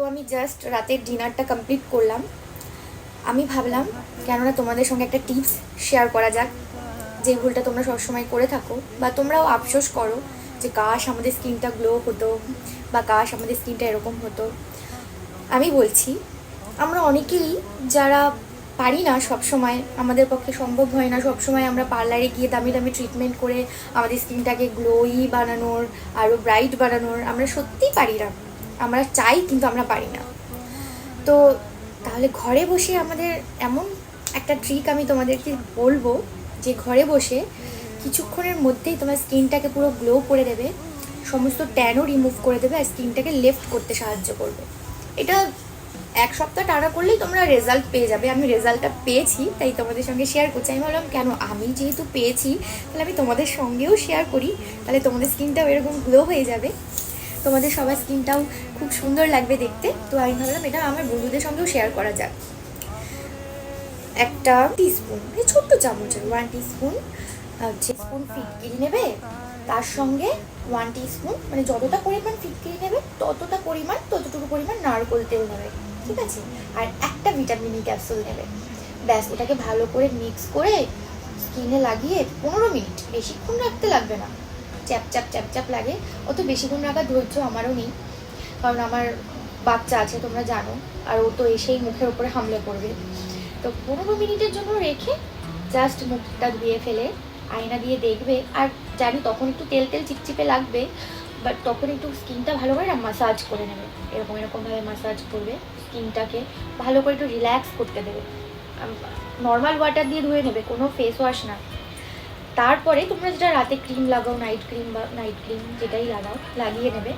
আমি জাস্ট রাতের ডিনারটা কমপ্লিট করলাম। আমি ভাবলাম কেননা তোমাদের সঙ্গে একটা টিপস শেয়ার করা যাক, যে ভুলটা তোমরা সবসময় করে থাকো বা তোমরাও আফসোস করো যে কাশ আমাদের স্কিনটা গ্লো হতো বা কাশ আমাদের স্কিনটা এরকম হতো। আমি বলছি, আমরা অনেকেই যারা পারি না, সবসময় আমাদের পক্ষে সম্ভব হয় না সবসময় আমরা পার্লারে গিয়ে দামি দামি ট্রিটমেন্ট করে আমাদের স্কিনটাকে গ্লোই বানানোর, আরও ব্রাইট বানানোর, আমরা সত্যিই পারি না। আমরা চাই কিন্তু আমরা পারি না। তো তাহলে ঘরে বসে আমাদের এমন একটা ট্রিক আমি তোমাদেরকে বলবো, যে ঘরে বসে কিছুক্ষণের মধ্যেই তোমার স্কিনটাকে পুরো গ্লো করে দেবে, সমস্ত ট্যানও রিমুভ করে দেবে আর স্কিনটাকে লিফট করতে সাহায্য করবে। এটা এক সপ্তাহ টানা করলেই তোমরা রেজাল্ট পেয়ে যাবে। আমি রেজাল্টটা পেয়েছি, তাই তোমাদের সঙ্গে শেয়ার করছি। আমি ভাবলাম কেন, আমি যেহেতু পেয়েছি তাহলে আমি তোমাদের সঙ্গেও শেয়ার করি, তাহলে তোমাদের স্কিনটাও এরকম গ্লো হয়ে যাবে, তোমাদের সবার স্কিনটাও খুব সুন্দর লাগবে দেখতে। তো আমি ভাবলাম এটা আমার বন্ধুদের সঙ্গেও শেয়ার করা যাক। একটা টিস্পুন, এই ছোট্ট চামচের 1 টিস্পুন হচ্ছে স্পুন ফিটকিরি নেবে, তার সঙ্গে 1 টিস্পুন মানে যতটা পরিমাণ ফিটকিরি নেবে ততটুকু পরিমাণ নারকেল তেল নেবে, ঠিক আছে? আর একটা ভিটামিন ই ক্যাপসুল নেবে। ব্যাস, ওটাকে ভালো করে মিক্স করে স্কিনে লাগিয়ে 15 মিনিট, বেশিক্ষণ রাখতে লাগবে না। চ্যাপ লাগে, অত বেশিক্ষণ রাখার ধৈর্য আমারও নেই, কারণ আমার বাচ্চা আছে তোমরা জানো, আর ও তো এসেই মুখের উপরে হামলে পড়বে। তো 15 মিনিটের জন্য রেখে জাস্ট মুখটা ধুয়ে ফেলে আয়না দিয়ে দেখবে। আর জানি তখন একটু তেল তেল চিপচিপে লাগবে, বাট তখন একটু স্কিনটা ভালো করে না মাসাজ করে নেবে, এরকমভাবে মাসাজ করবে স্কিনটাকে, ভালো করে একটু রিল্যাক্স করতে দেবে। নর্মাল ওয়াটার দিয়ে ধুয়ে নেবে, কোনো ফেস ওয়াশ না। তারপরে তোমরা যেটা রাতে ক্রিম লাগাও, নাইট ক্রিম যেটাই লাগাও, লাগিয়ে নেবে।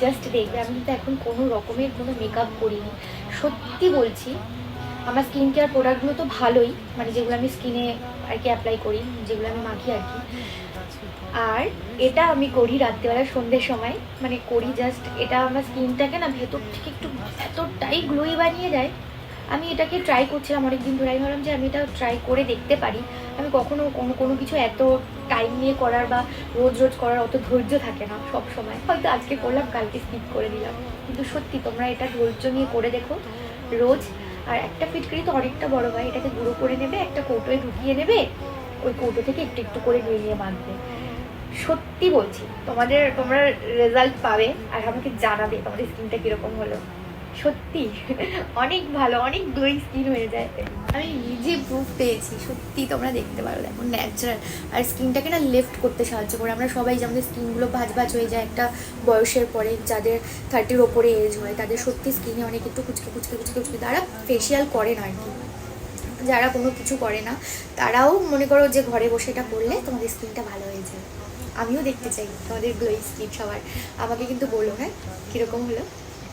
জাস্ট দেখবে, আমি কিন্তু এখন কোনো রকমের কোনো মেকআপ করিনি, সত্যি বলছি। আমার স্কিন কেয়ার প্রোডাক্টগুলো তো ভালোই, মানে যেগুলো আমি স্কিনে আর কি অ্যাপ্লাই করি, যেগুলো আমি মাখি আর কি। আর এটা আমি করি রাত্রিবেলা সন্ধ্যের সময়, মানে করি জাস্ট, এটা আমার স্কিনটাকে না ভেতর থেকে একটু এতটাই গ্লোই বানিয়ে দেয়। আমি এটাকে ট্রাই করছিলাম অনেকদিন ধরে, আমি ভাবলাম যে আমি এটা ট্রাই করে দেখতে পারি। আমি কখনো কোনো কিছু এত টাইম নিয়ে করার বা রোজ করার অত ধৈর্য থাকে না সব সময়, হয়তো আজকে করলাম কালকে স্কিপ করে দিলাম, কিন্তু সত্যি তোমরা এটা ধৈর্য নিয়ে করে দেখো রোজ। আর একটা ফিটকারি তো অনেকটা বড় হয়, এটাকে গুঁড়ো করে নেবে, একটা কৌটোয় ঢুকিয়ে নেবে, ওই কৌটো থেকে একটু একটু করে নিয়ে মাখবে। সত্যি বলছি তোমরা রেজাল্ট পাবে আর আমাকে জানাবে তোমাদের স্কিনটা কীরকম হলো। সত্যি অনেক ভালো, অনেক গ্লোয়িং স্কিন হয়ে যায়। আমি নিজে প্রুফ পেয়েছি, সত্যি তোমরা দেখতে পারো, দেখো ন্যাচারাল। আর স্কিনটাকে না লিফট করতে সাহায্য করে। আমরা সবাই যে আমাদের স্কিনগুলো ভাঁজ হয়ে যায় একটা বয়সের পরে, যাদের 30-র ওপরে এজ হয় তাদের সত্যি স্কিনে অনেক একটু কুচকে তারা ফেসিয়াল করে না আর কি, যারা কোনো কিছু করে না তারাও মনে করো যে ঘরে বসে এটা করলে তোমাদের স্কিনটা ভালো হয়ে যায়। আমিও দেখতে চাই তোমাদের গ্লোয়িং স্কিন সবার, আমাকে কিন্তু বলো হ্যাঁ কীরকম হলো।